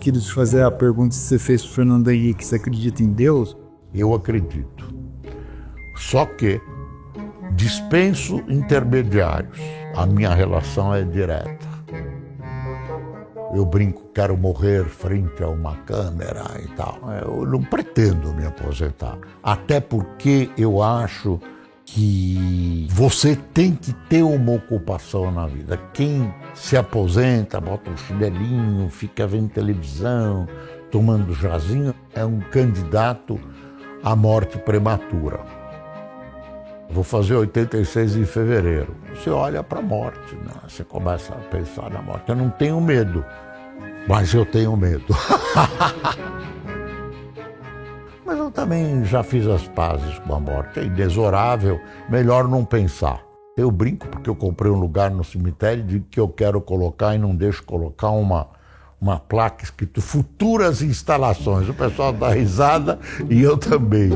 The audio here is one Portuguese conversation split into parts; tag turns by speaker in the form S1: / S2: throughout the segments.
S1: queria te fazer a pergunta que você fez para o Fernando Henrique, você acredita em Deus?
S2: Eu acredito. Só que dispenso intermediários. A minha relação é direta. Eu brinco, quero morrer frente a uma câmera e tal. Eu não pretendo me aposentar. Até porque eu acho que você tem que ter uma ocupação na vida. Quem se aposenta, bota um chinelinho, fica vendo televisão, tomando chazinho, é um candidato à morte prematura. Vou fazer 86 em fevereiro. Você olha para a morte, né? Você começa a pensar na morte. Eu não tenho medo, mas eu tenho medo. Mas eu também já fiz as pazes com a morte. É inexorável, melhor não pensar. Eu brinco porque eu comprei um lugar no cemitério de que eu quero colocar e não deixo colocar uma placa escrito futuras instalações. O pessoal dá risada e eu também.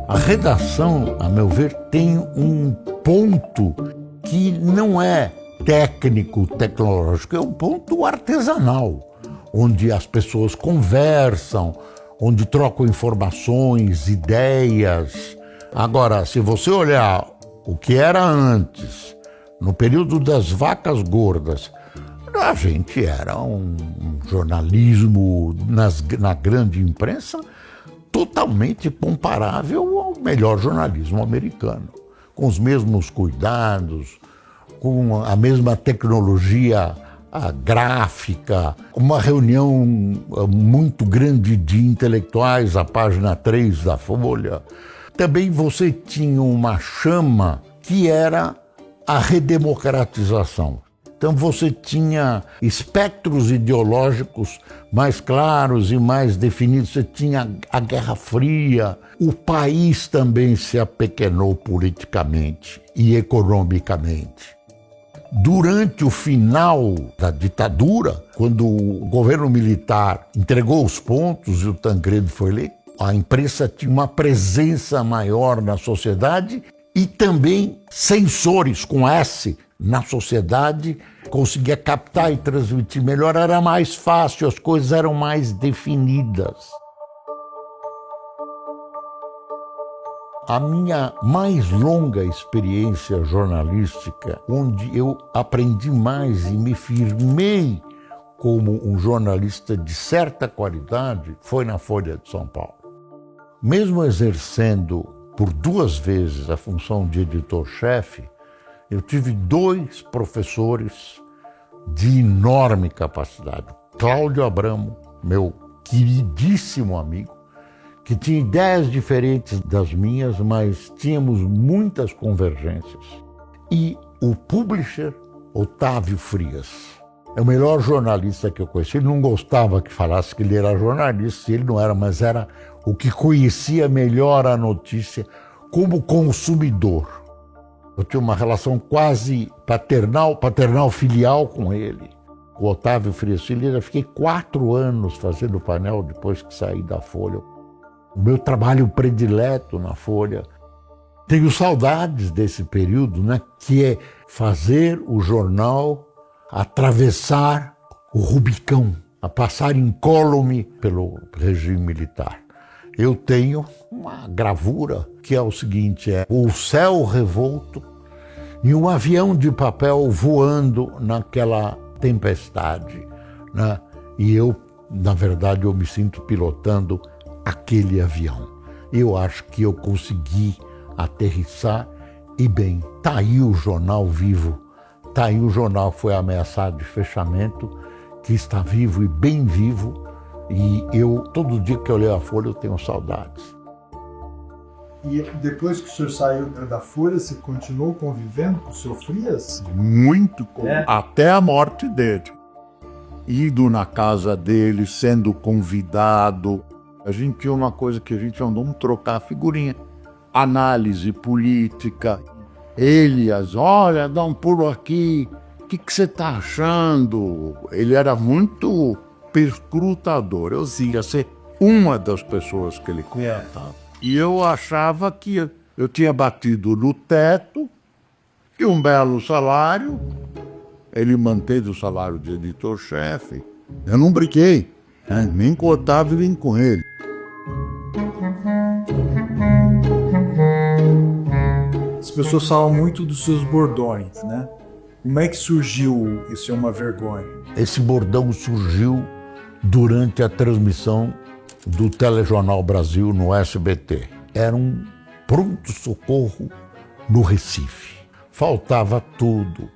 S2: A redação, a meu ver, tem um ponto que não é técnico, tecnológico, é um ponto artesanal, onde as pessoas conversam, onde trocam informações, ideias. Agora, se você olhar o que era antes, no período das vacas gordas, a gente era um jornalismo na grande imprensa totalmente comparável ao melhor jornalismo americano, com os mesmos cuidados, com a mesma tecnologia gráfica, uma reunião muito grande de intelectuais, a página 3 da Folha. Também você tinha uma chama que era a redemocratização. Então você tinha espectros ideológicos mais claros e mais definidos, você tinha a Guerra Fria, o país também se apequenou politicamente e economicamente. Durante o final da ditadura, quando o governo militar entregou os pontos e o Tancredo foi eleito, a imprensa tinha uma presença maior na sociedade e também censores com S na sociedade, conseguia captar e transmitir melhor, era mais fácil, as coisas eram mais definidas. A minha mais longa experiência jornalística, onde eu aprendi mais e me firmei como um jornalista de certa qualidade, foi na Folha de São Paulo. Mesmo exercendo por 2 vezes a função de editor-chefe, eu tive 2 professores de enorme capacidade. Cláudio Abramo, meu queridíssimo amigo, que tinha ideias diferentes das minhas, mas tínhamos muitas convergências. E o publisher Otávio Frias. É o melhor jornalista que eu conheci. Ele não gostava que falasse que ele era jornalista, ele não era, mas era o que conhecia melhor a notícia como consumidor. Eu tinha uma relação quase paternal-filial com ele, com o Otávio Frias Filho. Eu fiquei 4 anos fazendo painel depois que saí da Folha. O meu trabalho predileto na Folha. Tenho saudades desse período, né? Que é fazer o jornal atravessar o Rubicão, a passar incólume pelo regime militar. Eu tenho uma gravura que é o seguinte, é o céu revolto e um avião de papel voando naquela tempestade, né? E eu, na verdade, eu me sinto pilotando aquele avião. Eu acho que eu consegui aterrissar e bem, tá aí o jornal vivo, tá aí o jornal que foi ameaçado de fechamento, que está vivo e bem vivo. E eu, todo dia que eu leio a Folha, eu tenho saudades.
S3: E depois que o senhor saiu da Folha, você continuou convivendo com o senhor Frias?
S2: Muito, até a morte dele. Indo na casa dele, sendo convidado. A gente tinha uma coisa que a gente andou trocar figurinha. Análise política. Ele, olha, dá um pulo aqui. O que você está achando? Ele era muito perscrutador. Eu ia ser uma das pessoas que ele comentava. E eu achava que eu tinha batido no teto, e um belo salário. Ele manteve o salário de editor-chefe. Eu não brinquei, né? Nem com o Otávio, nem com ele.
S3: As pessoas falam muito dos seus bordões, né? Como é que surgiu Isso é uma Vergonha?
S2: Esse bordão surgiu durante a transmissão do Telejornal Brasil no SBT. Era um pronto-socorro no Recife. Faltava tudo.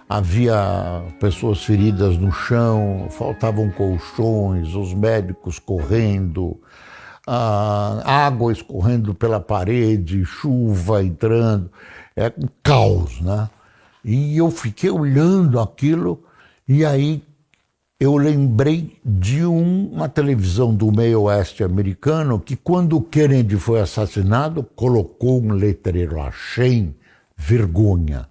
S2: Havia pessoas feridas no chão, faltavam colchões, os médicos correndo, água escorrendo pela parede, chuva entrando. É um caos, né? E eu fiquei olhando aquilo e aí eu lembrei de uma televisão do meio oeste americano que, quando o Kennedy foi assassinado, colocou um letreiro Achem, vergonha.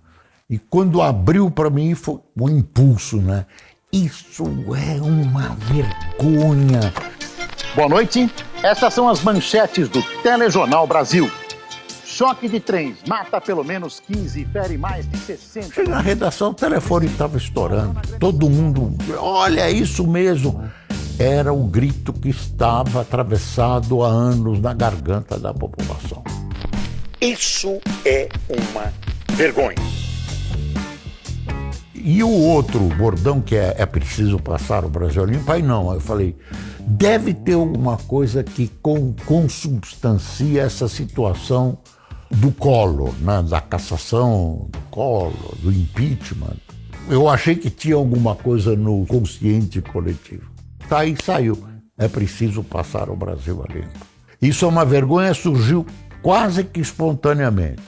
S2: E quando abriu para mim foi um impulso, né? Isso é uma vergonha.
S4: Boa noite, essas são as manchetes do Telejornal Brasil. Choque de trens mata pelo menos 15 e fere mais de 60.
S2: Cheguei na redação, o telefone estava estourando. Todo mundo, olha, é isso mesmo. Era o grito que estava atravessado há anos na garganta da população.
S4: Isso é uma vergonha.
S2: E o outro bordão, que é preciso passar o Brasil limpo, aí não. Eu falei, deve ter alguma coisa que consubstancia essa situação do Collor, né? Da cassação do Collor, do impeachment. Eu achei que tinha alguma coisa no consciente coletivo. Aí saiu, é preciso passar o Brasil a limpo. Isso é uma vergonha, surgiu quase que espontaneamente.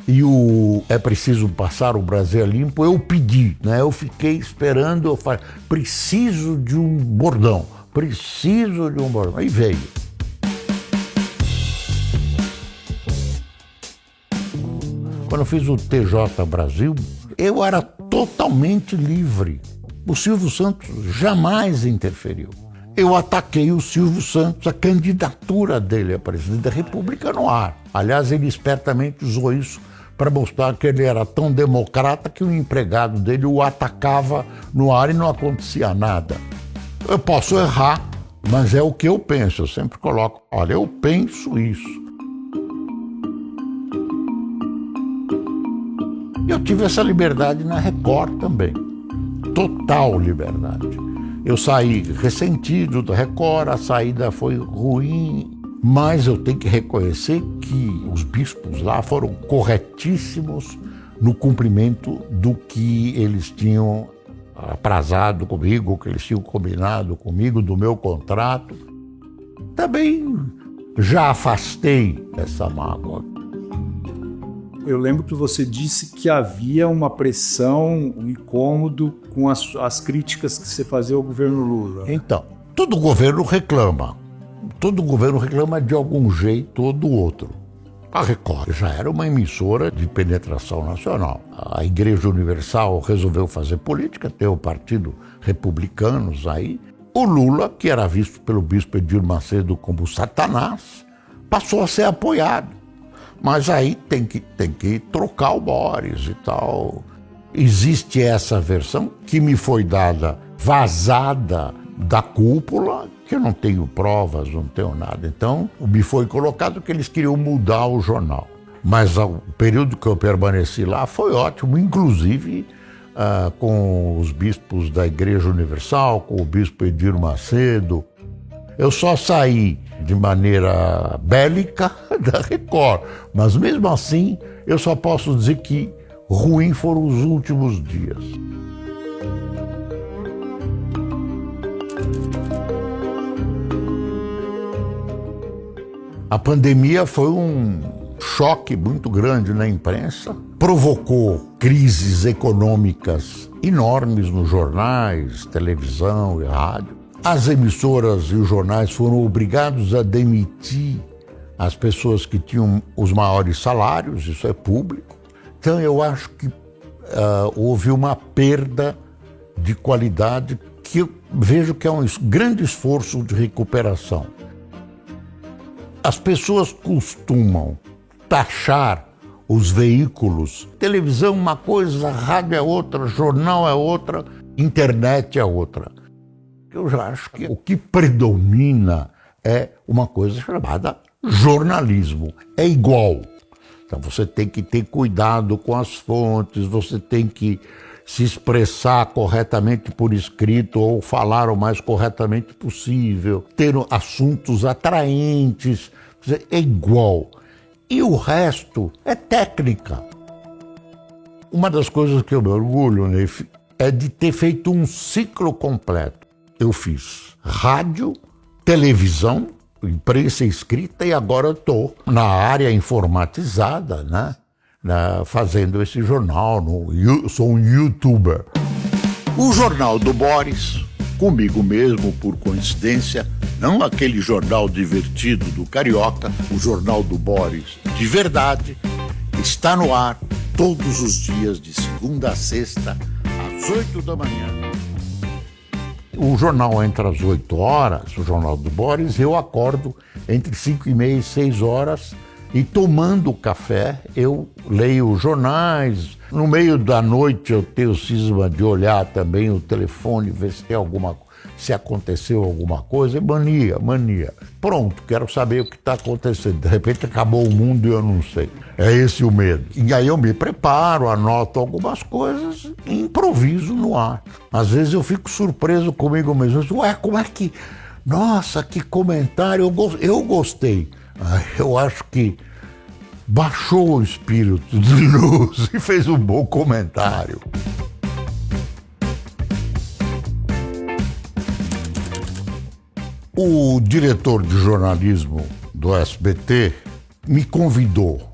S2: E o é preciso passar o Brasil a limpo, eu pedi, né? Eu fiquei esperando, eu falei, preciso de um bordão, preciso de um bordão. Aí veio. Quando eu fiz o TJ Brasil, eu era totalmente livre. O Silvio Santos jamais interferiu. Eu ataquei o Silvio Santos, a candidatura dele a presidente da República no ar. Aliás, ele espertamente usou isso para mostrar que ele era tão democrata que o empregado dele o atacava no ar e não acontecia nada. Eu posso errar, mas é o que eu penso. Eu sempre coloco, olha, eu penso isso. Eu tive essa liberdade na Record também. Total liberdade. Eu saí ressentido da Record, a saída foi ruim, mas eu tenho que reconhecer que os bispos lá foram corretíssimos no cumprimento do que eles tinham aprazado comigo, que eles tinham combinado comigo, do meu contrato. Também já afastei essa mágoa.
S3: Eu lembro que você disse que havia uma pressão, um incômodo com as críticas que você fazia ao governo Lula.
S2: Então, todo governo reclama. Todo governo reclama de algum jeito ou do outro. A Record já era uma emissora de penetração nacional. A Igreja Universal resolveu fazer política, tem o Partido Republicanos aí. O Lula, que era visto pelo bispo Edir Macedo como Satanás, passou a ser apoiado. Mas aí tem que trocar o Boris e tal. Existe essa versão que me foi dada vazada da cúpula, que eu não tenho provas, não tenho nada. Então, me foi colocado que eles queriam mudar o jornal. Mas o período que eu permaneci lá foi ótimo, inclusive com os bispos da Igreja Universal, com o bispo Edir Macedo. Eu só saí de maneira bélica da Record, mas mesmo assim eu só posso dizer que ruim foram os últimos dias. A pandemia foi um choque muito grande na imprensa, provocou crises econômicas enormes nos jornais, televisão e rádio. As emissoras e os jornais foram obrigados a demitir as pessoas que tinham os maiores salários, isso é público. Então eu acho que houve uma perda de qualidade que eu vejo que é um grande esforço de recuperação. As pessoas costumam taxar os veículos, televisão uma coisa, rádio é outra, jornal é outra, internet é outra. Eu já acho que o que predomina é uma coisa chamada jornalismo. É igual. Então você tem que ter cuidado com as fontes, você tem que se expressar corretamente por escrito ou falar o mais corretamente possível, ter assuntos atraentes, é igual. E o resto é técnica. Uma das coisas que eu me orgulho, Neif, é de ter feito um ciclo completo. Eu fiz rádio, televisão, imprensa escrita e agora eu estou na área informatizada, né? Fazendo esse jornal, eu sou um youtuber.
S4: O Jornal do Boris, comigo mesmo por coincidência, não aquele jornal divertido do Carioca, o Jornal do Boris de verdade, está no ar todos os dias de segunda a sexta, às 8 da manhã.
S2: O jornal entra às 8 horas, o Jornal do Boris, eu acordo entre 5h30 e 6 horas e tomando café eu leio jornais. No meio da noite eu tenho cisma de olhar também o telefone, ver se tem se aconteceu alguma coisa, mania. Pronto, quero saber o que está acontecendo. De repente acabou o mundo e eu não sei. É esse o medo. E aí eu me preparo, anoto algumas coisas e improviso no ar. Às vezes eu fico surpreso comigo mesmo. Eu digo, ué, como é que... Nossa, que comentário, eu gostei. Eu acho que baixou o espírito de luz e fez um bom comentário. O diretor de jornalismo do SBT me convidou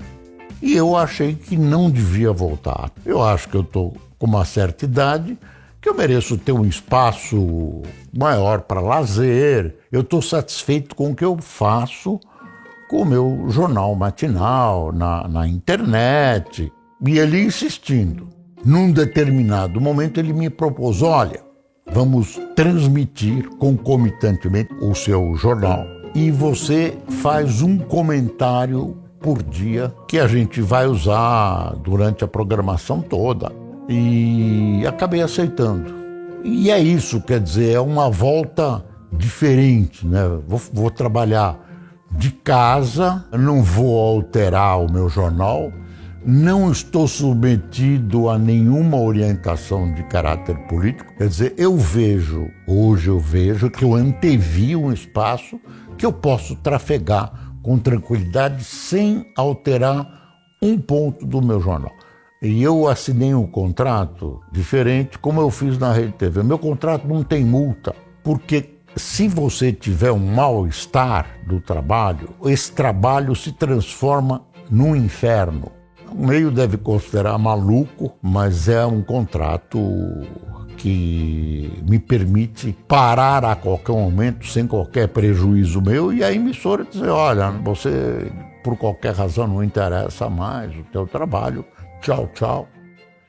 S2: e eu achei que não devia voltar. Eu acho que eu estou com uma certa idade, que eu mereço ter um espaço maior para lazer. Eu estou satisfeito com o que eu faço com o meu jornal matinal, na internet. E ele insistindo. Num determinado momento ele me propôs, olha, vamos transmitir concomitantemente o seu jornal e você faz um comentário por dia que a gente vai usar durante a programação toda. E acabei aceitando. E é isso, quer dizer, é uma volta diferente, né? Vou trabalhar de casa, não vou alterar o meu jornal, não estou submetido a nenhuma orientação de caráter político. Quer dizer, hoje eu vejo que eu antevi um espaço que eu posso trafegar com tranquilidade sem alterar um ponto do meu jornal. E eu assinei um contrato diferente, como eu fiz na Rede TV. Meu contrato não tem multa, porque se você tiver um mal-estar do trabalho, esse trabalho se transforma num inferno. O meio deve considerar maluco, mas é um contrato que me permite parar a qualquer momento, sem qualquer prejuízo meu, e a emissora dizer, olha, você por qualquer razão não interessa mais o teu trabalho, tchau, tchau,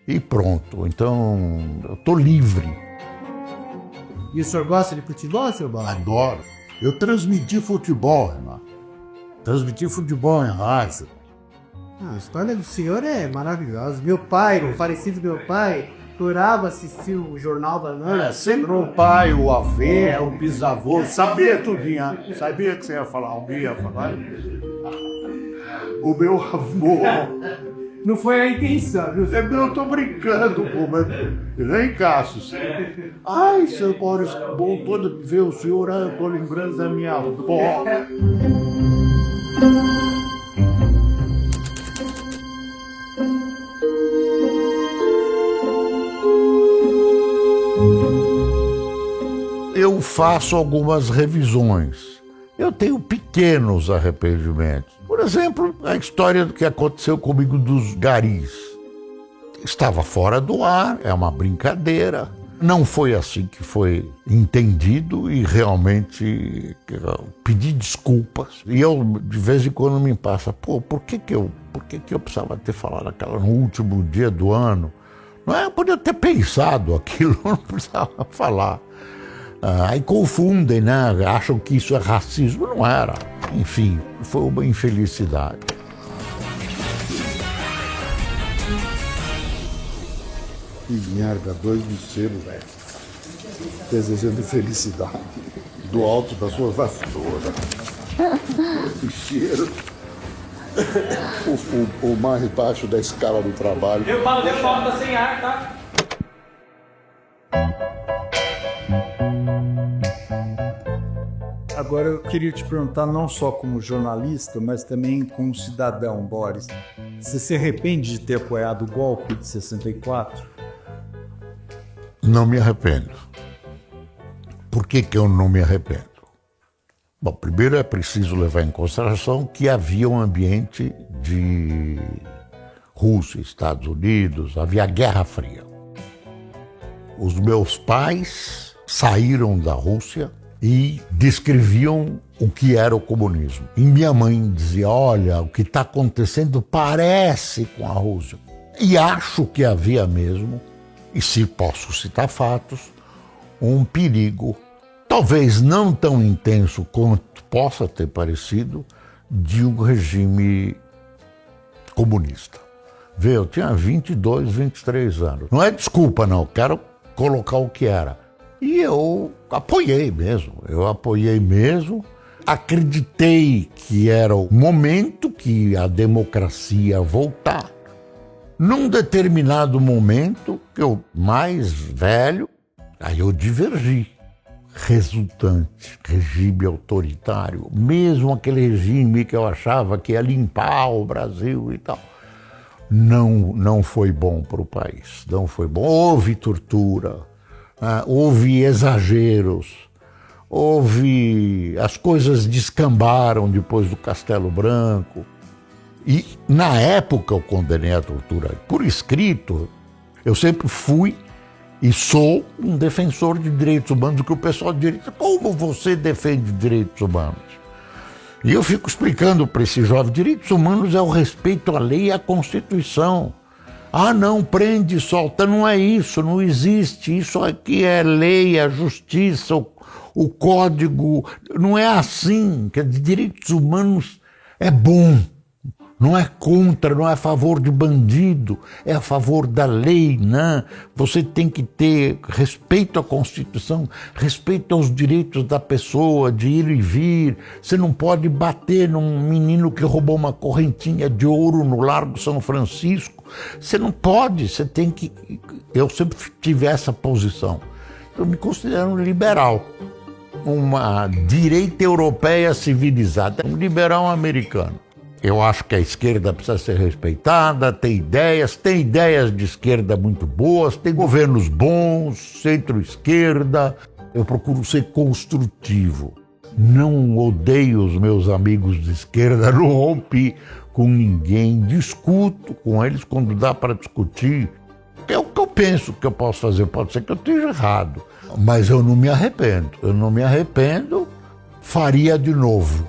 S2: e pronto. Então, eu estou livre.
S5: E o senhor gosta de futebol, seu Boris?
S2: Adoro. Eu transmiti futebol, Renato. Transmiti futebol em rádio.
S5: A história do senhor é maravilhosa. Meu pai, o falecido meu pai, adorava assistir o Jornal da Nana.
S3: Sempre o pai, o avô, o bisavô, sabia tudinho. Sabia que você ia falar, alguém ia falar. O meu avô.
S5: Não foi a intenção, viu?
S3: Eu tô brincando, pô, mas... Vem, Cassius. Ai, seu Boris, bom todo ver o senhor, eu tô lembrando da minha avó.
S2: Eu faço algumas revisões. Eu tenho pequenos arrependimentos. Por exemplo, a história do que aconteceu comigo dos garis. Estava fora do ar, é uma brincadeira. Não foi assim que foi entendido e realmente pedi desculpas. E eu, de vez em quando, me passa, pô, por que eu precisava ter falado aquela no último dia do ano? Não é? Eu podia ter pensado aquilo, não precisava falar. Aí confundem, né? Acham que isso é racismo. Não era. Enfim, foi uma infelicidade.
S4: Que merda, 2 no selo, velho. Desejando felicidade do alto da sua vassoura. Que cheiro. O mais baixo da escala do trabalho.
S6: Deu pauta sem ar, tá?
S3: Agora eu queria te perguntar, não só como jornalista, mas também como cidadão, Boris. Você se arrepende de ter apoiado o golpe de 64?
S2: Não me arrependo. Por que eu não me arrependo? Bom, primeiro é preciso levar em consideração que havia um ambiente de Rússia, Estados Unidos, havia a Guerra Fria. Os meus pais saíram da Rússia e descreviam o que era o comunismo. E minha mãe dizia, olha, o que está acontecendo parece com a Rússia. E acho que havia mesmo, e se posso citar fatos, um perigo, talvez não tão intenso quanto possa ter parecido, de um regime comunista. Vê, eu tinha 22, 23 anos. Não é desculpa, não, quero colocar o que era. E eu apoiei mesmo, acreditei que era o momento que a democracia ia voltar. Num determinado momento, eu mais velho, aí eu divergi. Resultante, regime autoritário, mesmo aquele regime que eu achava que ia limpar o Brasil e tal, não foi bom para o país, não foi bom. Houve tortura, houve exageros, as coisas descambaram depois do Castelo Branco. E na época eu condenei a tortura por escrito. Eu sempre fui e sou um defensor de direitos humanos, que o pessoal de direito, como você defende direitos humanos? E eu fico explicando para esse jovem, direitos humanos é o respeito à lei e à Constituição. Ah, não, prende, solta, não é isso, não existe, isso aqui é lei, a justiça, o código, não é assim, que direitos humanos é bom. Não é contra, não é a favor de bandido, é a favor da lei, né? Você tem que ter respeito à Constituição, respeito aos direitos da pessoa de ir e vir. Você não pode bater num menino que roubou uma correntinha de ouro no Largo São Francisco. Você não pode, você tem que... Eu sempre tive essa posição. Eu me considero um liberal, uma direita europeia civilizada, um liberal americano. Eu acho que a esquerda precisa ser respeitada, tem ideias de esquerda muito boas, tem governos bons, centro-esquerda. Eu procuro ser construtivo. Não odeio os meus amigos de esquerda, não rompi com ninguém, discuto com eles quando dá para discutir. É o que eu penso que eu posso fazer, pode ser que eu esteja errado, mas eu não me arrependo, faria de novo.